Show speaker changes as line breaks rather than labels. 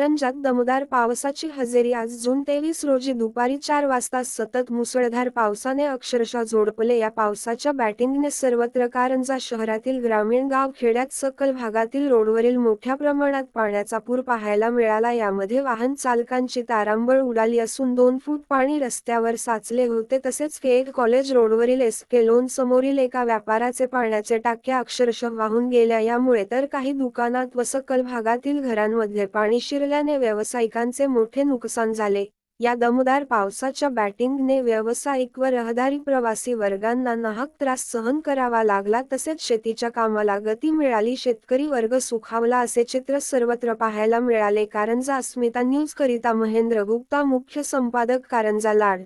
कारंजात दमदार पावसाची हजेरी. आज जून 23 रोजी दुपारी 4 वाजता सतत मुसळधार पावसाने अक्षरशः झोडपले. या पावसाच्या बॅटिंगने सर्वत्र कारंजा शहरातील ग्रामीण गाव-खेड्यात सखल भागातील रोडवरील मोठ्या प्रमाणात पाण्याचा पूर पाहायला मिळाला. यामध्ये वाहन चालकांची तारांबळ उडाली असून 2 फूट पाणी रस्त्यावर साचले होते. तसेच केएड कॉलेज रोडवरील एसके लोन समोरील एका व्यापाराचे पाण्याचे टाक्या अक्षरशः वाहून गेल्या. यामुळे तर काही दुकानात व सखल भागातील घरांमध्ये पाणी शिरल्याने व्यावसायिकांचे मोठे नुकसान झाले. या दमदार पावसाच्या बॅटिंगने व्यावसायिक व रहदारी प्रवासी वर्गांना नाहक त्रास सहन करावा लागला. तसेच शेतीच्या कामाला गती मिळाली. शेतकरी वर्ग सुखावला असे चित्र सर्वत्र पाहायला मिळाले. कारंजा अस्मिता न्यूज करिता महेंद्र गुप्ता, मुख्य संपादक कारंजा लाड.